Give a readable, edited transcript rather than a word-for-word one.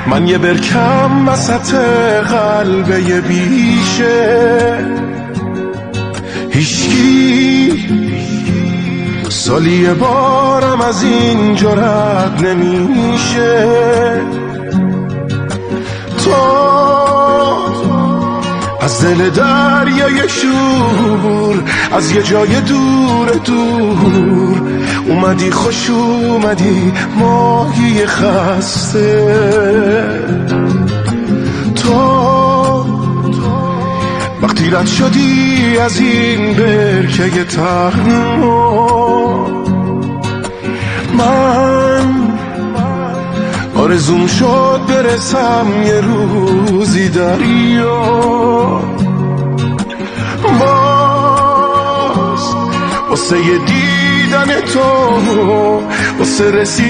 من یه برکم وسط قلبه بیشه، هیچکی سالی یه بارم از اینجا رد نمیشه. تو از دل دریای شور، از یه جای دور اومدی، خوش اومدی ماهی خسته. تو وقتی رد شدی از این برکه تنها، من آرزوم شد برسم یه روزی دریا، باز واسه دیدن تو، واسه رسید